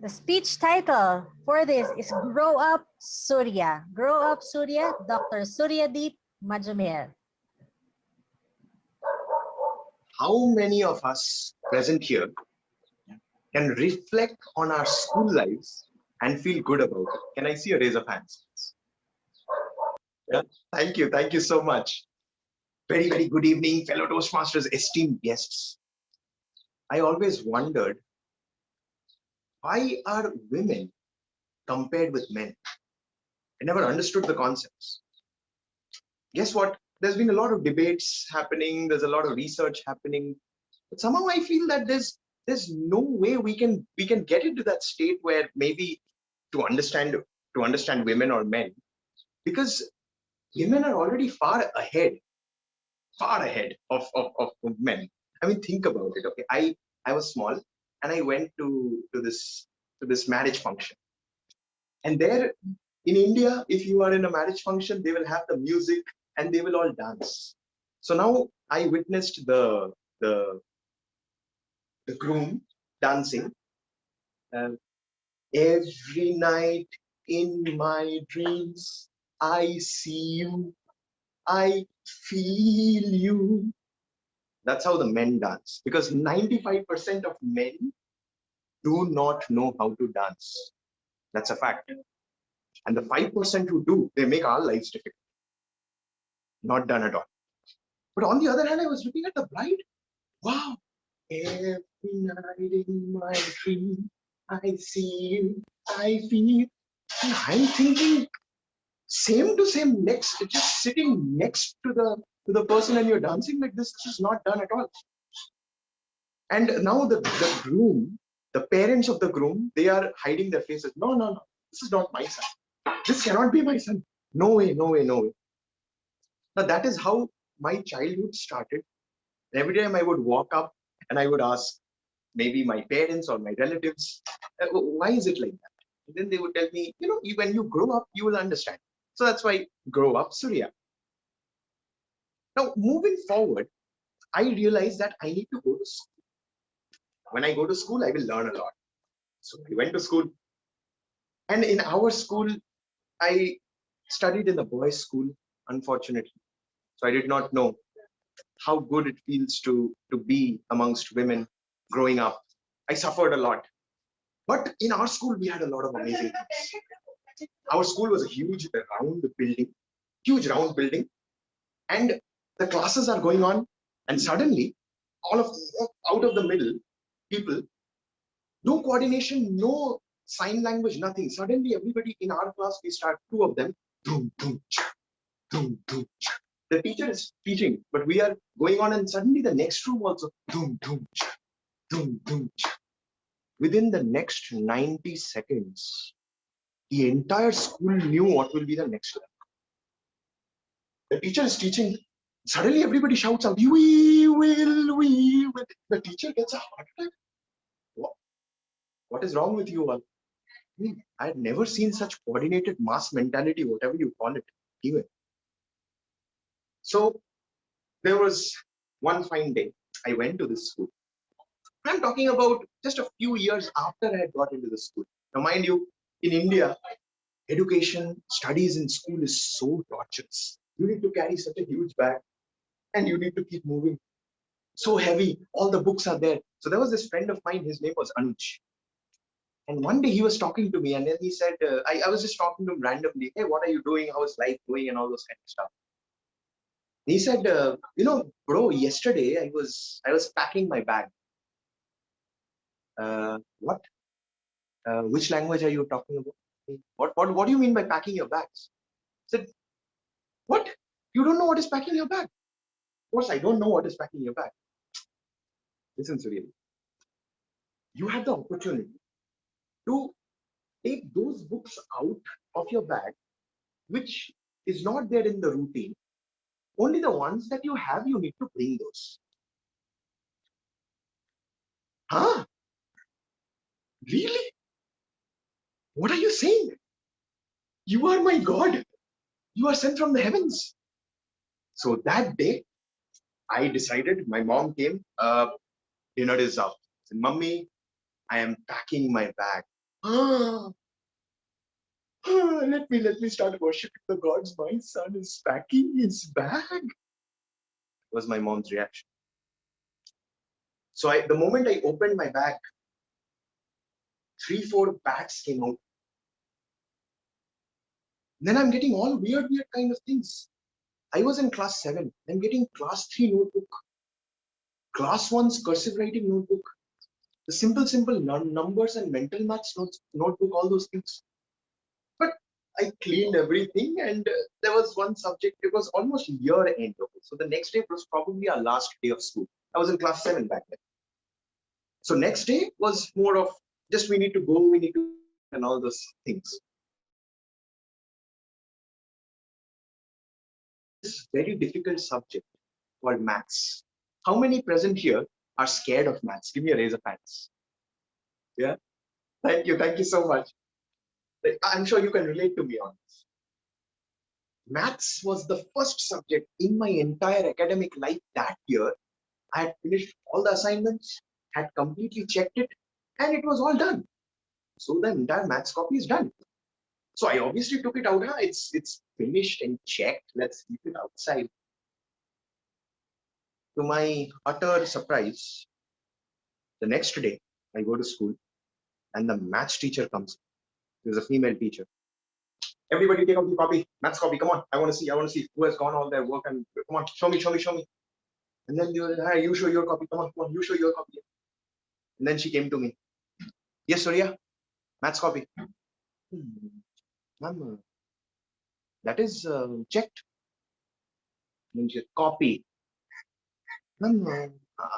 The speech title for this is Grow Up Surya. Grow Up Surya, Dr. Suryadeep Majumder. How many of us present here can reflect on our school lives and feel good about it? Can I see a raise of hands? Yeah. Thank you so much. Very, very good evening, fellow Toastmasters, esteemed guests. I always wondered, why are women compared with men? I never understood the concepts. Guess what? There's been a lot of debates happening, there's a lot of research happening, but somehow I feel that there's no way we can get into that state where maybe to understand women or men, because women are already far ahead of men. I mean, think about it. Okay, I was small and I went to this marriage function, and there in India, if you are in a marriage function, they will have the music and they will all dance. So now I witnessed the groom dancing. Uh, every night in my dreams, I see you, I feel you. That's how the men dance, because 95% of men do not know how to dance. That's a fact. And the 5% who do, they make our lives difficult. Not done at all. But on the other hand, I was looking at the bride. Wow. Every night in my dream, I see you, I feel. And I'm thinking, same to same, next, just sitting next to the person and you're dancing like this is not done at all. And now the groom, the parents of the groom, they are hiding their faces. No, no, no, this is not my son. This cannot be my son. No way, no way, no way. Now that is how my childhood started. Every time I would walk up and I would ask maybe my parents or my relatives, why is it like that? And then they would tell me, when you grow up, you will understand. So that's why grow up Surya. Now, moving forward, I realized that I need to go to school. When I go to school, I will learn a lot. So I went to school. And in our school, I studied in the boys' school, unfortunately. So I did not know how good it feels to be amongst women growing up. I suffered a lot. But in our school, we had a lot of amazing things. Our school was a huge round building, and the classes are going on, and suddenly, all of out of the middle, people, no coordination, no sign language, nothing. Suddenly, everybody in our class, we start two of them, boom, boom, boom, boom. The teacher is teaching, but we are going on, and suddenly the next room also, boom, boom, boom, boom. Within the next 90 seconds, the entire school knew what will be the next level. The teacher is teaching. Suddenly, everybody shouts out, "We will." The teacher gets a heart attack. What is wrong with you all? I had never seen such coordinated mass mentality, whatever you call it, even. So there was one fine day, I went to this school. I'm talking about just a few years after I had got into the school. Now, mind you, in India, education, studies in school is so torturous. You need to carry such a huge bag and you need to keep moving. So heavy, all the books are there. So there was this friend of mine, his name was Anuj. And one day he was talking to me, and then he said, I was just talking to him randomly, hey, what are you doing? How is life going? And all those kind of stuff. He said, bro, yesterday I was packing my bag. What? Which language are you talking about? What do you mean by packing your bags? I said, what? You don't know what is packing your bag? Of course, I don't know what is packing your bag. Listen, Surya, you had the opportunity to take those books out of your bag, which is not there in the routine. Only the ones that you have, you need to bring those. Huh? Really? What are you saying? You are my God. You are sent from the heavens. So that day, I decided, my mom came, dinner is up. I said, Mummy, I am packing my bag. Ah, let me start worshiping the gods. My son is packing his bag. Was my mom's reaction. So the moment I opened my bag, 3, 4 bats came out. Then I'm getting all weird kind of things. I was in class 7. I'm getting class 3 notebook, class 1's cursive writing notebook, the simple numbers and mental maths notebook, all those things. But I cleaned everything, and there was one subject. It was almost year end. Okay, so the next day was probably our last day of school. I was in class 7 back then. So next day was more of just we need to go, we need to and all those things. This very difficult subject called maths. How many present here are scared of maths? Give me a raise of hands. Yeah. Thank you so much. I'm sure you can relate to me on this. Maths was the first subject in my entire academic life that year. I had finished all the assignments, had completely checked it, and it was all done. So the entire maths copy is done. So I obviously took it out. Huh? It's finished and checked. Let's keep it outside. To my utter surprise, the next day I go to school and the maths teacher comes. There's a female teacher. Everybody take out the copy, maths copy. Come on, I want to see who has gone all their work, and come on, show me. And then they were, hey, you show your copy. Come on, you show your copy. And then she came to me. Yes, Surya, maths copy. Ma'am, that is checked. And then she said, copy. Ma'am,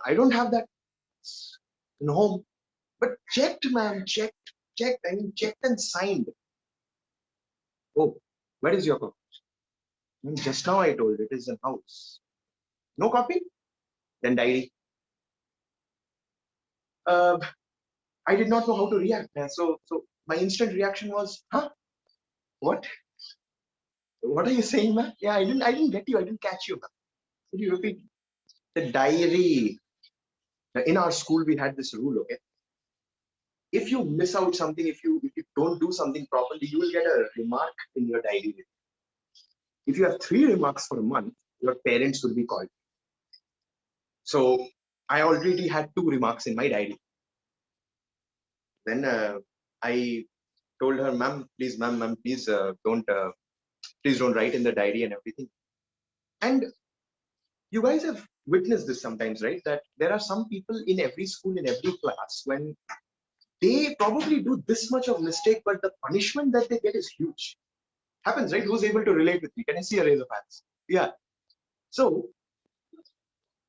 I don't have that in home. But checked, ma'am, checked. I mean, checked and signed. Oh, where is your copy? Ma'am, just now I told it is in house. No copy? Then diary. Uh, I did not know how to react. So my instant reaction was, huh? What? What are you saying, man? Yeah, I didn't get you. I didn't catch you, man. Could you repeat? The diary. In our school, we had this rule, okay? If you miss out something, if you don't do something properly, you will get a remark in your diary. If you have 3 remarks for a month, your parents will be called. So I already had 2 remarks in my diary. Then I told her, ma'am, please please don't write in the diary and everything. And you guys have witnessed this sometimes, right? That there are some people in every school, in every class, when they probably do this much of mistake, but the punishment that they get is huge. Happens, right? Who's able to relate with me? Can I see a raise of hands? Yeah. So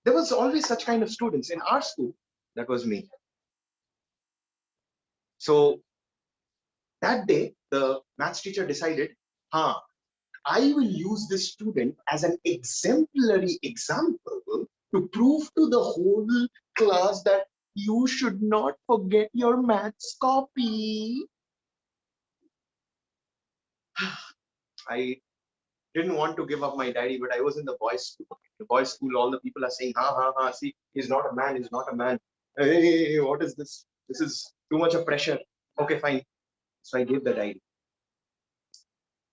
there was always such kind of students in our school. That was me. So that day, the maths teacher decided, I will use this student as an exemplary example to prove to the whole class that you should not forget your maths copy. I didn't want to give up my diary, but I was in the boys' school. The boys' school, all the people are saying, see, he's not a man, he's not a man. Hey, what is this? This is too much of pressure. Okay, fine. So I gave the diary.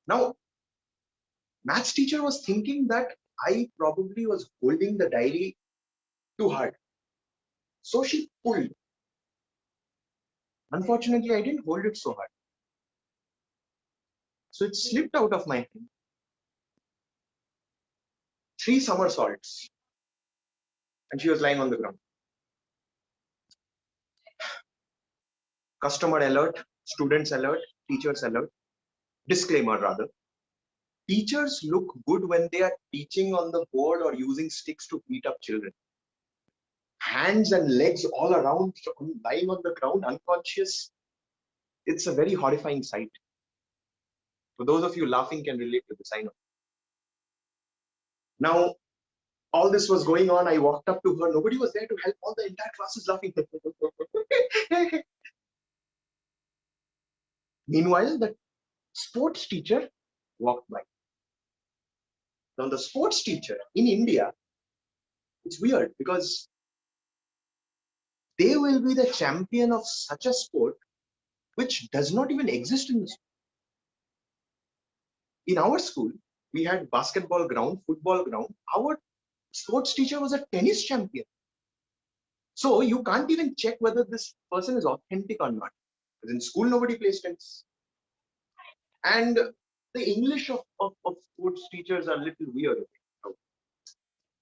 Now, maths teacher was thinking that I probably was holding the diary too hard. So she pulled. Unfortunately, I didn't hold it so hard. So it slipped out of my hand. 3 somersaults. And she was lying on the ground. Customer alert, students alert, teachers alert. Disclaimer rather. Teachers look good when they are teaching on the board or using sticks to beat up children. Hands and legs all around, lying on the ground, unconscious. It's a very horrifying sight. For those of you laughing can relate to this, I know. Now, all this was going on. I walked up to her. Nobody was there to help. All the entire class is laughing. Meanwhile, the sports teacher walked by. Now, the sports teacher in India, it's weird because they will be the champion of such a sport which does not even exist in the school. In our school, we had basketball ground, football ground. Our sports teacher was a tennis champion. So you can't even check whether this person is authentic or not. Because in school, nobody plays tennis. And the English of sports teachers are a little weird.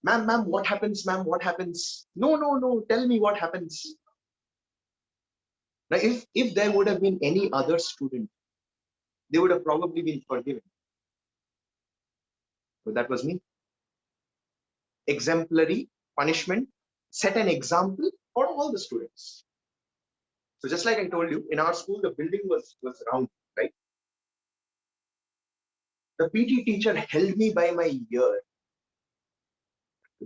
Ma'am, what happens? Ma'am, what happens? No, tell me what happens. Now, if there would have been any other student, they would have probably been forgiven. But that was me. Exemplary punishment, set an example for all the students. So just like I told you, in our school, the building was round, right? The PT teacher held me by my ear,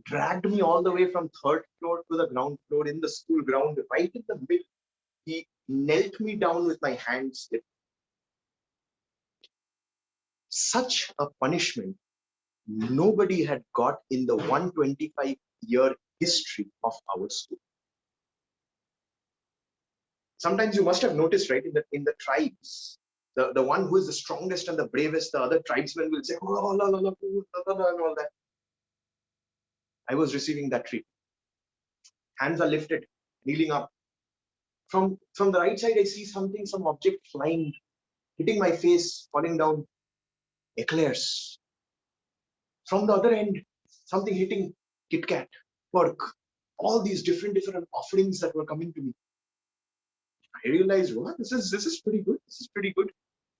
dragged me all the way from third floor to the ground floor in the school ground, right in the middle. He knelt me down with my hands. Such a punishment nobody had got in the 125-year history of our school. Sometimes you must have noticed, right, in the tribes, the one who is the strongest and the bravest, the other tribesmen will say, oh, la, la, la, and all that. I was receiving that treatment. Hands are lifted, kneeling up. From the right side, I see something, some object flying, hitting my face, falling down. Eclairs. From the other end, something hitting Kit Kat, pork, all these different offerings that were coming to me. I realized, what, this is pretty good. This is pretty good.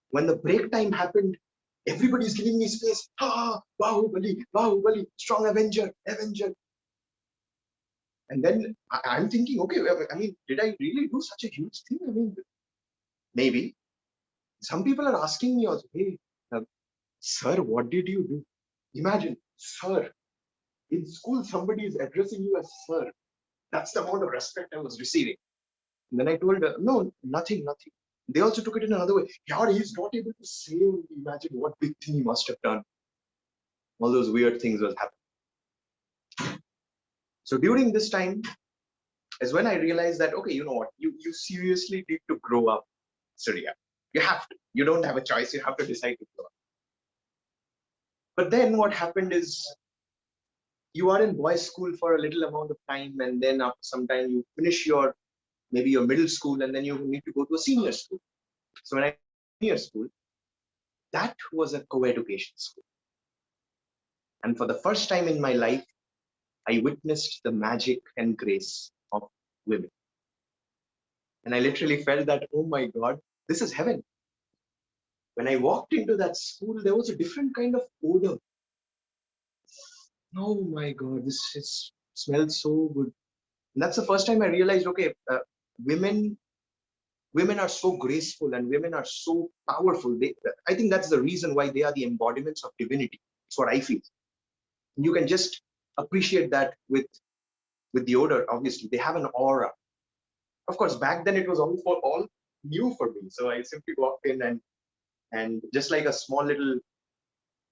When the break time happened, everybody's giving me space. Ah, Bahubali, strong Avenger. And then I'm thinking, okay, I mean, did I really do such a huge thing? I mean, maybe. Some people are asking me also, hey, sir, what did you do? Imagine, sir. In school, somebody is addressing you as sir. That's the amount of respect I was receiving. And then I told her, no, nothing. They also took it in another way. Yeah, he's not able to say only. Imagine what big thing he must have done. All those weird things was happening. So during this time is when I realized that, okay, you know what? You seriously need to grow up, Surya. You have to. You don't have a choice. You have to decide to grow up. But then what happened is you are in boys' school for a little amount of time, and then after some time you finish maybe your middle school, and then you need to go to a senior school. So when I senior school, that was a co-education school. And for the first time in my life, I witnessed the magic and grace of women. And I literally felt that, oh my God, this is heaven. When I walked into that school, there was a different kind of odor. Oh my God, this smelled so good. And that's the first time I realized, okay, women are so graceful and women are so powerful. I think that's the reason why they are the embodiments of divinity. That's what I feel. You can just appreciate that with the odor. Obviously, they have an aura. Of course, back then it was all new for me. So I simply walked in and just like a small little,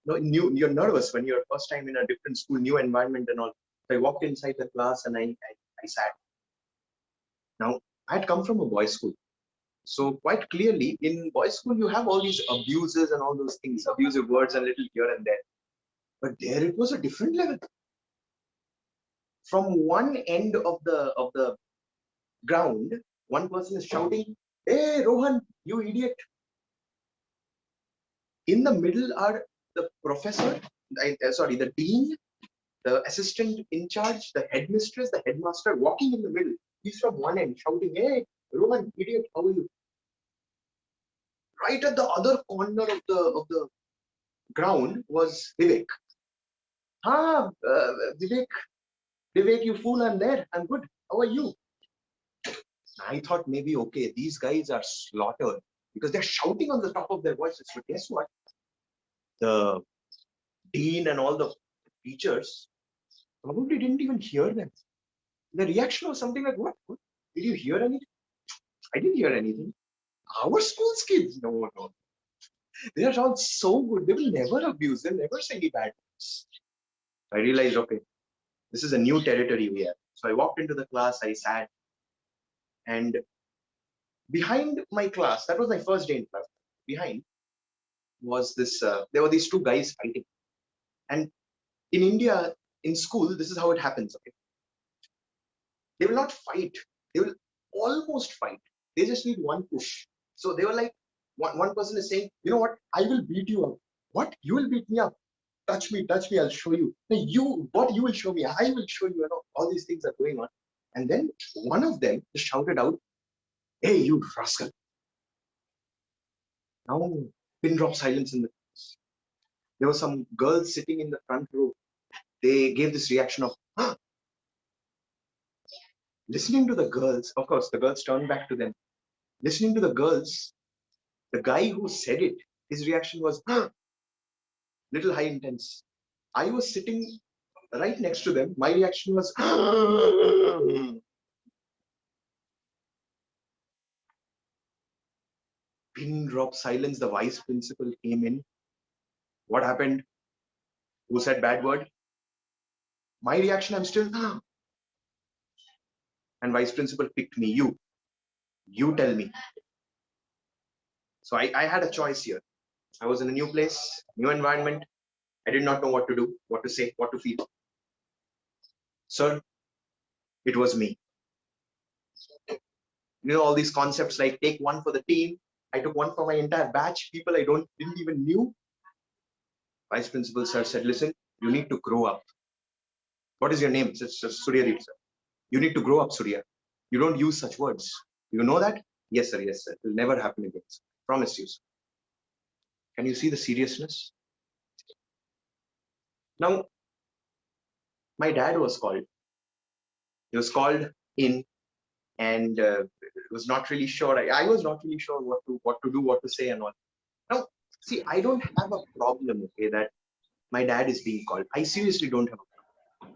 you're nervous when you're first time in a different school, new environment and all. So I walked inside the class and I sat. Now, I had come from a boys' school. So quite clearly, in boys' school, you have all these abuses and all those things, abusive words and little here and there. But there it was a different level. From one end of the ground, one person is shouting, "Hey, Rohan, you idiot!" In the middle are the professor, the dean, the assistant in charge, the headmistress, the headmaster, walking in the middle. He's from one end shouting, "Hey, Rohan, idiot, how are you?" Right at the other corner of the ground was Vivek. Ah, Vivek, you fool, I'm there. I'm good. How are you? I thought maybe, okay, these guys are slaughtered because they're shouting on the top of their voices. But guess what? The dean and all the teachers probably didn't even hear them. The reaction was something like, what? Did you hear anything? I didn't hear anything. Our school's kids? No. They are all so good. They will never abuse. They'll never say any bad words. I realized, okay, this is a new territory we have. So I walked into the class, I sat, and Behind my class, that was my first day in class. Behind was this, there were these two guys fighting. And in India, in school, this is how it happens. Okay, they will not fight. They will almost fight. They just need one push. So they were like, one person is saying, you know what? I will beat you up. What? You will beat me up? Touch me, I'll show you. No, what? You will show me. I will show you. You know, all these things are going on. And then one of them just shouted out, hey, you rascal. Now, pin drop silence in the class. There were some girls sitting in the front row. They gave this reaction of, huh? Listening to the girls. Of course, the girls turned back to them. Listening to the girls, the guy who said it, his reaction was, huh? Little high intense. I was sitting right next to them. My reaction was, pin drop silence. The vice principal came in. What happened? Who said bad word? My reaction, I'm still, and vice principal picked me. You tell me. So I had a choice here. I was in a new place, new environment. I did not know what to do, what to say, what to feel. Sir, it was me. You know, all these concepts like take one for the team. I took one for my entire batch, people I didn't even knew. Vice principal sir said, listen, you need to grow up. What is your name? It's Suryadeep, sir. You need to grow up, Surya. You don't use such words. You know that? Yes, sir. Yes, sir. It will never happen again. Sir. Promise you, sir. Can you see the seriousness? Now, my dad was called. He was called in, and was not really sure. I was not really sure what to do, what to say, and all. Now, see, I don't have a problem, okay, that my dad is being called. I seriously don't have a problem.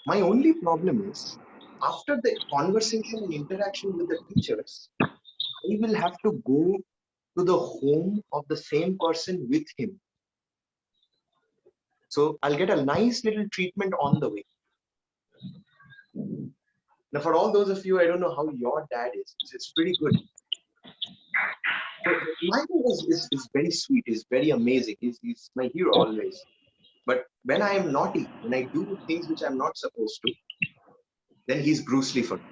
My only problem is after the conversation and interaction with the teachers, I will have to go to the home of the same person with him. So I'll get a nice little treatment on the way. Now, for all those of you, I don't know how your dad is. It's pretty good. So my dad is very sweet. He's very amazing. He's my hero always. But when I am naughty, when I do things which I'm not supposed to, then he's Bruce Lee for me.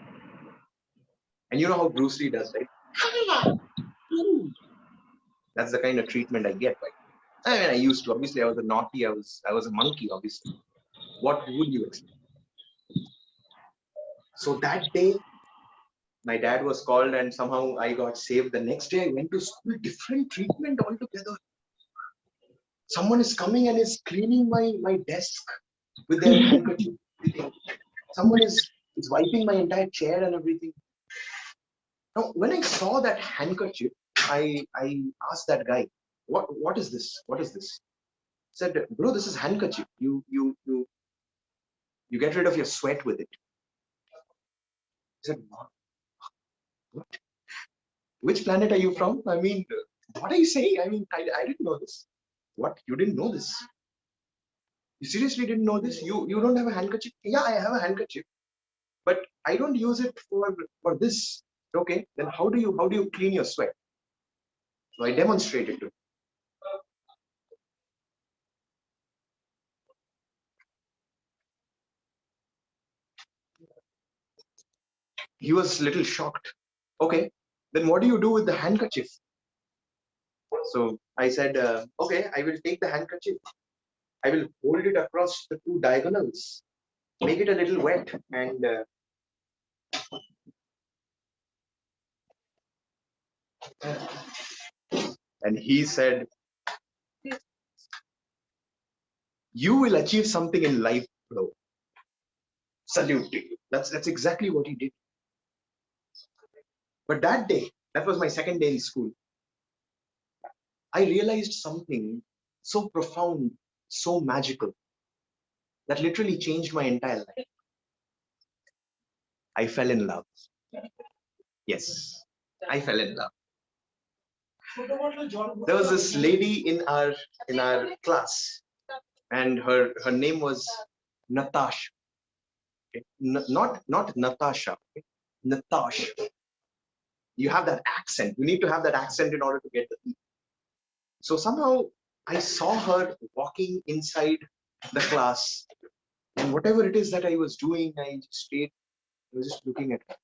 And you know how Bruce Lee does, right? That's the kind of treatment I get, right? I mean, I used to. Obviously, I was a naughty. I was a monkey. Obviously, what would you expect? So that day, my dad was called, and somehow I got saved. The next day, I went to school. Different treatment altogether. Someone is coming and is cleaning my desk with their handkerchief. Someone is wiping my entire chair and everything. Now, when I saw that handkerchief, I asked that guy, what is this? What is this? Said, bro, this is handkerchief. You get rid of your sweat with it. I said, what? Which planet are you from? I mean, what are you saying? I mean, I didn't know this. What? You didn't know this? You seriously didn't know this? You don't have a handkerchief? Yeah, I have a handkerchief, but I don't use it for this. Okay, then how do you clean your sweat? So I demonstrated to him. He was a little shocked. Okay, then what do you do with the handkerchief? So I said, okay, I will take the handkerchief. I will hold it across the two diagonals, make it a little wet, and he said, you will achieve something in life, bro. Salute to you. That's exactly what he did. But that day, that was my second day in school, I realized something so profound, so magical, that literally changed my entire life. I fell in love. Yes, I fell in love. There was this lady in our class, and her name was Natasha. Okay? Not Natasha. Okay? Natasha. You have that accent. You need to have that accent in order to get the people. So somehow I saw her walking inside the class, and whatever it is that I was doing, I just stayed, I was just looking at her.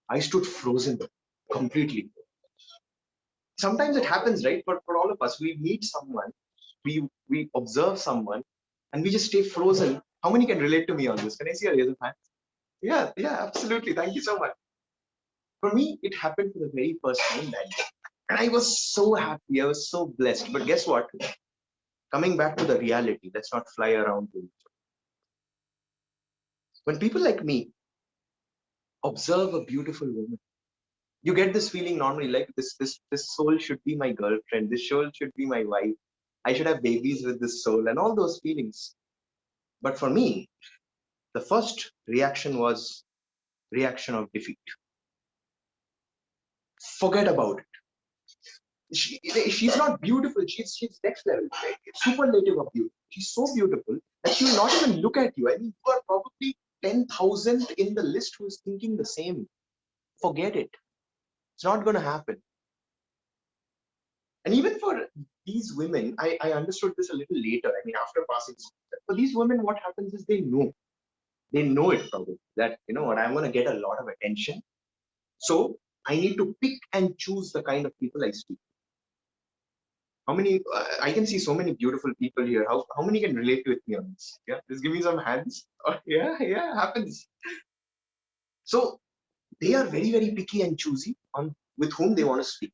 I stood frozen completely. Sometimes it happens, right? For all of us, we meet someone, we observe someone, and we just stay frozen. How many can relate to me on this? Can I see a raise of hands? Yeah, yeah, absolutely. Thank you so much. For me, it happened for the very first time that day. And I was so happy. I was so blessed. But guess what? Coming back to the reality, let's not fly around. When people like me observe a beautiful woman, you get this feeling normally like this soul should be my girlfriend. This soul should be my wife. I should have babies with this soul and all those feelings. But for me, the first reaction was reaction of defeat. Forget about it. She's not beautiful. She's next level, right? Superlative of beauty. She's so beautiful that she will not even look at you. I mean, you are probably 10,000 in the list who is thinking the same. Forget it. It's not going to happen. And even for these women, I understood this a little later. I mean, after passing. For these women, what happens is they know it probably that, you know what, I'm going to get a lot of attention. So I need to pick and choose the kind of people I speak. How many? I can see so many beautiful people here. How many can relate with me on this? Yeah, just give me some hands. Oh, yeah, happens. So they are very picky and choosy on with whom they want to speak.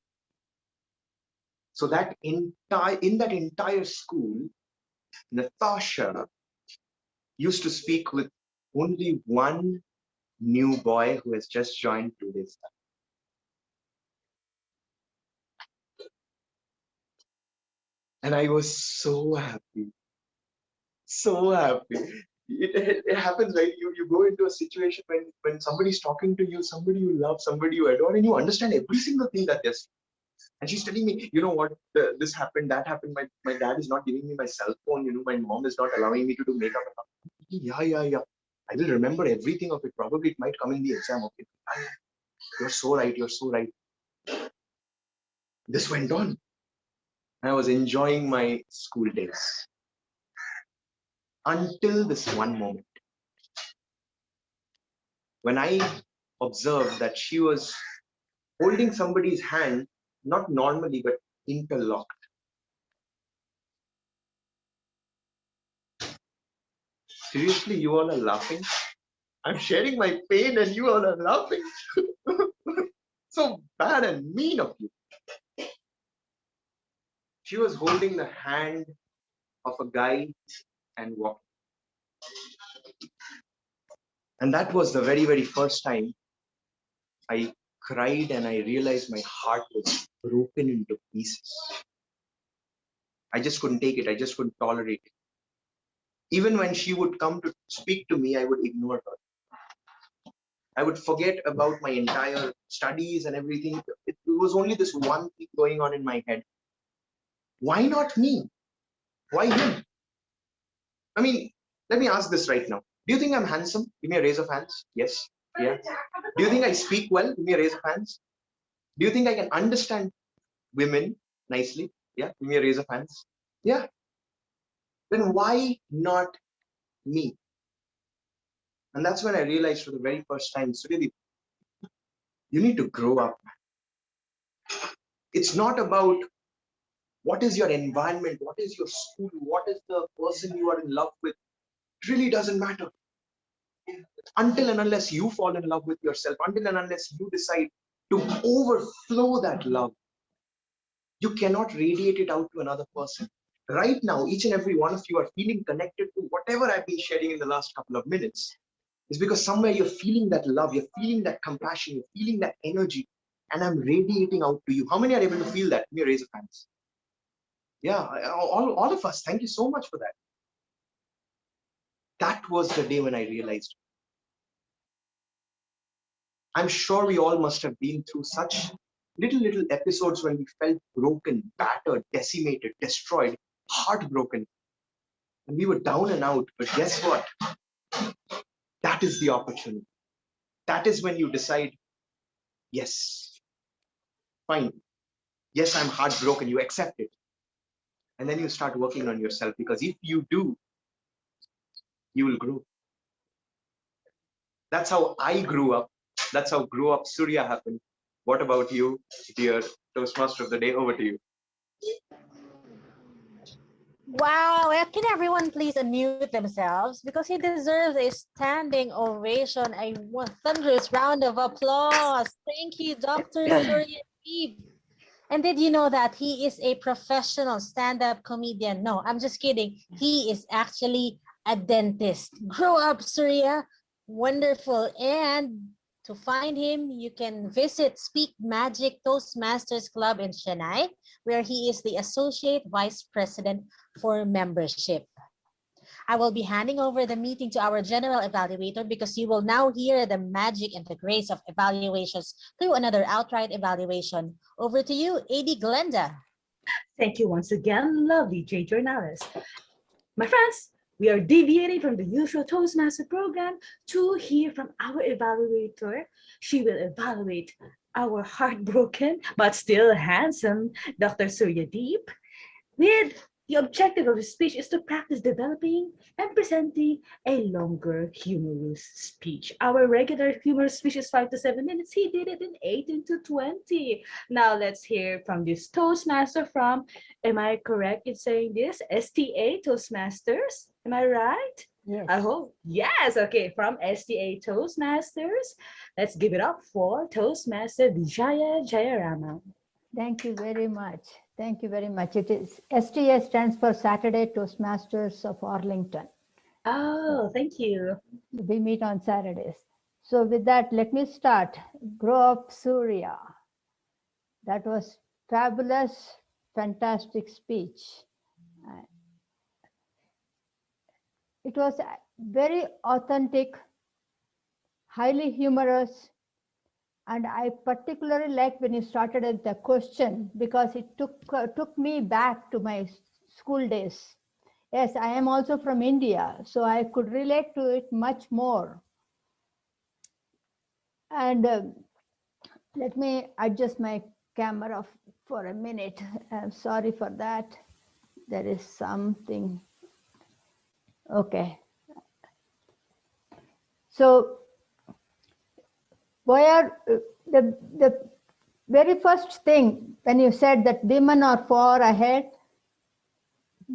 So that in that entire school, Natasha used to speak with only one new boy who has just joined 2 days back. And I was so happy. So happy. It happens, right? You go into a situation when somebody's talking to you, somebody you love, somebody you adore, and you understand every single thing that they're saying. And she's telling me, you know what, this happened, that happened. My dad is not giving me my cell phone. You know, my mom is not allowing me to do makeup. Yeah. I will remember everything of it. Probably it might come in the exam. Okay, you're so right. You're so right. This went on. I was enjoying my school days until this one moment when I observed that she was holding somebody's hand, not normally, but interlocked. Seriously, you all are laughing? I'm sharing my pain and you all are laughing. So bad and mean of you. She was holding the hand of a guy and walking. And that was the very first time I cried and I realized my heart was broken into pieces. I just couldn't take it. I just couldn't tolerate it. Even when she would come to speak to me, I would ignore her. I would forget about my entire studies and everything. It was only this one thing going on in my head. Why not me? Why him? I mean, let me ask this right now. Do you think I'm handsome? Give me a raise of hands. Yes. Yeah. Do you think I speak well? Give me a raise of hands. Do you think I can understand women nicely? Yeah. Give me a raise of hands. Yeah. Then why not me? And that's when I realized for the very first time, Suryadeep, you need to grow up. It's not about what is your environment, what is your school, what is the person you are in love with. It really doesn't matter. Until and unless you fall in love with yourself, until and unless you decide to overflow that love, you cannot radiate it out to another person. Right now, each and every one of you are feeling connected to whatever I've been sharing in the last couple of minutes. Is because somewhere you're feeling that love, you're feeling that compassion, you're feeling that energy, and I'm radiating out to you. How many are able to feel that? Give me a raise of hands. Yeah, all of us. Thank you so much for that. That was the day when I realized. I'm sure we all must have been through such little episodes when we felt broken, battered, decimated, destroyed, heartbroken, and we were down and out. But guess what? That is the opportunity. That is when you decide Yes, fine. Yes, I'm heartbroken. You accept it. And then you start working on yourself, because if you do, you will grow. That's how I grew up. That's how grew up Surya happened. What about you, dear Toastmaster of the day? Over to you. Wow, can everyone please unmute themselves because he deserves a standing ovation, a thunderous round of applause. Thank you, Dr. Suryadeep. And did you know that he is a professional stand-up comedian? No, I'm just kidding. He is actually a dentist. Grow up, Surya. Wonderful. And to find him, you can visit Speak Magic Toastmasters Club in Chennai, where he is the Associate Vice President for Membership. I will be handing over the meeting to our general evaluator because you will now hear the magic and the grace of evaluations through another outright evaluation. Over to you, AD Glenda. Thank you once again, lovely J journalist. My friends, we are deviating from the usual Toastmaster program to hear from our evaluator. She will evaluate our heartbroken but still handsome Dr. Suryadeep with the objective of his speech is to practice developing and presenting a longer humorous speech. Our regular humorous speech is 5 to 7 minutes. He did it in 18 to 20. Now let's hear from this Toastmaster from, am I correct in saying this? STA Toastmasters? Am I right? Yes. I hope. Yes, okay, from STA Toastmasters. Let's give it up for Toastmaster Vijaya Jayarama. Thank you very much. Thank you very much. It is STA stands for Saturday Toastmasters of Arlington. Oh, thank you. We meet on Saturdays. So with that, let me start. Grow up, Surya. That was fabulous, fantastic speech. It was very authentic, highly humorous, and I particularly like when you started with the question because it took me back to my school days. Yes, I am also from India, so I could relate to it much more. And let me adjust my camera for a minute. I'm sorry for that. There is something. Okay. So where the very first thing when you said that women are far ahead,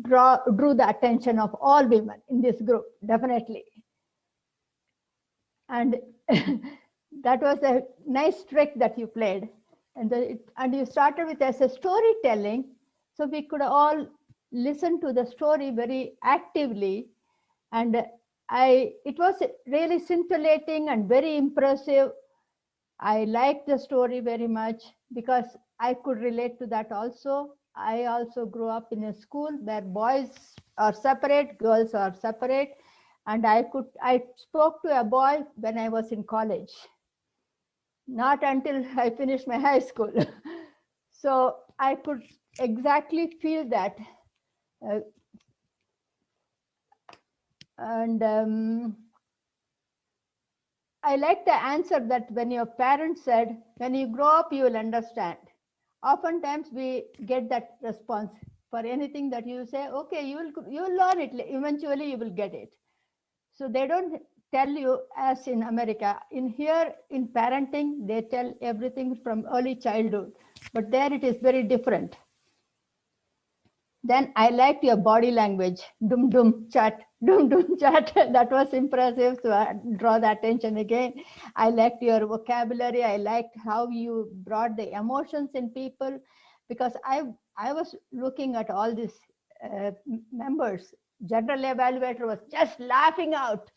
drew the attention of all women in this group, definitely. And that was a nice trick that you played. And you started with as a storytelling, so we could all listen to the story very actively. And it was really scintillating and very impressive. I liked the story very much because I could relate to that also. I also grew up in a school where boys are separate, girls are separate. And I spoke to a boy when I was in college, not until I finished my high school. So I could exactly feel that. And I like the answer that when your parents said, when you grow up, you will understand. Oftentimes we get that response for anything that you say, okay, you will learn it. Eventually you will get it. So they don't tell you as in America. In here, in parenting, they tell everything from early childhood. But there it is very different. Then I liked your body language, dum dum chat, dum dum chat. That was impressive to draw the attention again. I liked your vocabulary. I liked how you brought the emotions in people, because I was looking at all these members. General evaluator was just laughing out,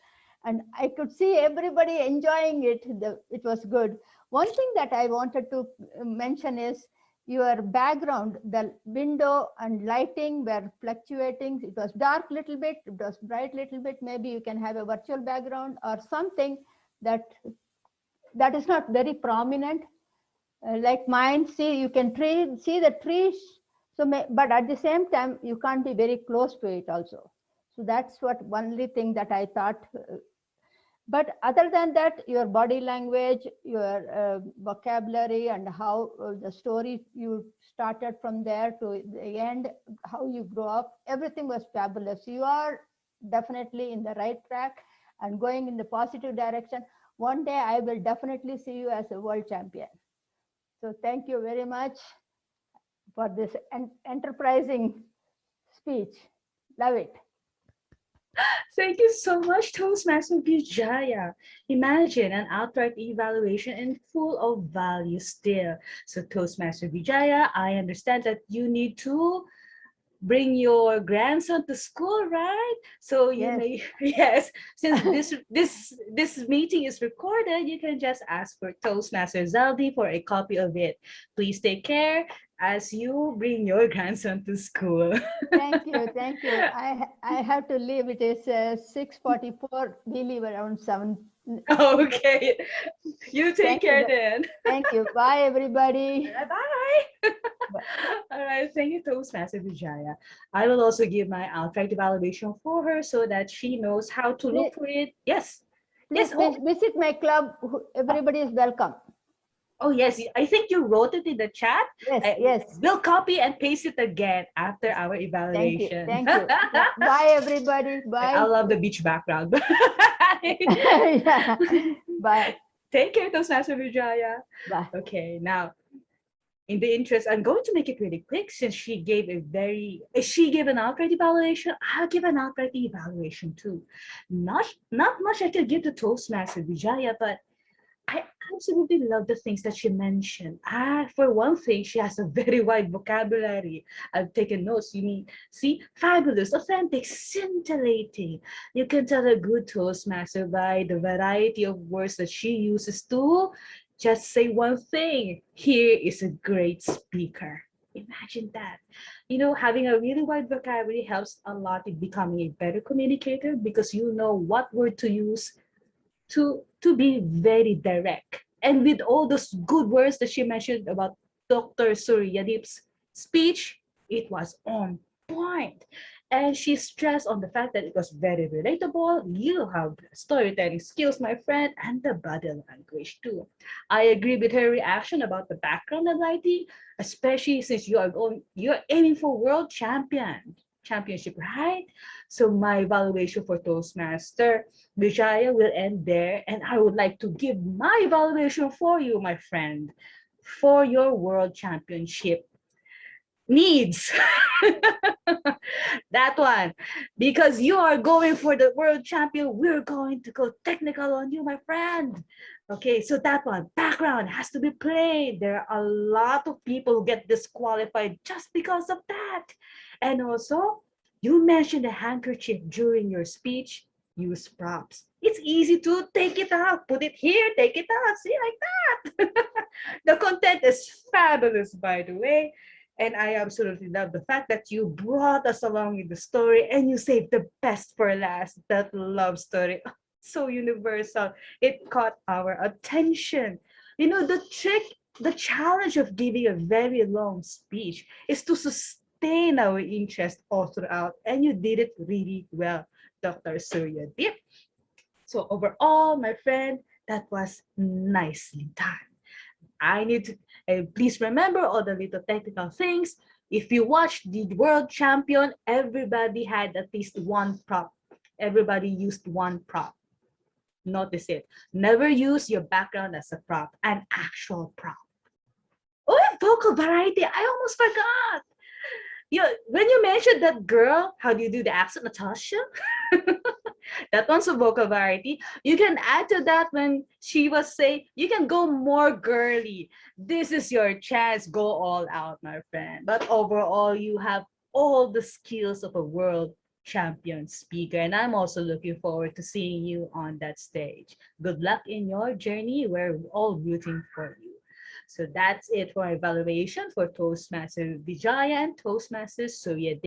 and I could see everybody enjoying it. It was good. One thing that I wanted to mention is your background, the window and lighting were fluctuating. It was dark little bit, it was bright little bit. Maybe you can have a virtual background or something that is not very prominent. Like mine, see, you can see the trees. So, but at the same time, you can't be very close to it also. So that's what only thing that I thought But other than that, your body language, your vocabulary, and how the story you started from there to the end, how you grow up, everything was fabulous. You are definitely in the right track and going in the positive direction. One day I will definitely see you as a world champion. So thank you very much for this enterprising speech. Love it. Thank you so much, Toastmaster Vijaya. Imagine an outright evaluation and full of value still. So, Toastmaster Vijaya, I understand that you need to bring your grandson to school, right? So you Yes. may yes, since this meeting is recorded, you can just ask for Toastmaster Zaldi for a copy of it. Please take care as you bring your grandson to school. Thank you, thank you. I have to leave. It is 6:44. We leave around 7. Okay, you take Thank you. care then. Thank you. Bye, everybody. Bye. Bye. All right, thank you, Toastmaster Vijaya. I will also give my outright evaluation for her so that she knows how to look Please, for it. Yes, please yes. Oh, visit my club. Everybody is welcome. oh yes. I think you wrote it in the chat. Yes, I yes. will copy and paste it again after our Thank you, evaluation. thank you. Yeah. Bye, everybody. I Bye. love the beach background. Yeah. Bye. Take care, Toastmaster Vijaya. Bye. Okay, now in the interest, I'm going to make it really quick since she gave an outright evaluation. I'll give an outright evaluation too. Not much I could give to Toastmaster Vijaya, but I absolutely love the things that she mentioned. For one thing, she has a very wide vocabulary. I've taken notes. You mean, see, fabulous, authentic, scintillating. You can tell a good Toastmaster by the variety of words that she uses to just say one thing. Here is a great speaker. Imagine that. You know, having a really wide vocabulary helps a lot in becoming a better communicator because you know what word to use to be very direct. And with all those good words that she mentioned about Dr. Suryadeep's speech, it was on point. And she stressed on the fact that it was very relatable. You have storytelling skills, my friend, and the body language too. I agree with her reaction about the background and lighting, especially since you're aiming for world championship, right? So my evaluation for Toastmaster Vijaya will end there, and I would like to give my evaluation for you, my friend, for your world championship needs. That one, because you are going for the world champion, we're going to go technical on you, my friend. Okay, so that one, background has to be played. There are a lot of people who get disqualified just because of that. And also, you mentioned a handkerchief during your speech. Use props. It's easy to take it out, put it here, take it out, see, like that. The content is fabulous, by the way. And I absolutely love the fact that you brought us along in the story and you saved the best for last. That love story, so universal. It caught our attention. You know, the challenge of giving a very long speech is to sustain our interest all throughout. And you did it really well, Dr. Surya Deep. So overall, my friend, that was nicely done. I need to please remember all the little technical things. If you watch the world champion, everybody had at least one prop. Everybody used one prop. Notice it. Never use your background as a prop, an actual prop. Oh, vocal variety. I almost forgot. When you mentioned that girl, how do you do the accent, Natasha? That one's a vocal variety. You can add to that when she was saying, you can go more girly. This is your chance. Go all out, my friend. But overall, you have all the skills of a world champion speaker. And I'm also looking forward to seeing you on that stage. Good luck in your journey. We're all rooting for you. So that's it for evaluation for Toastmaster Vijaya and Toastmaster Surya.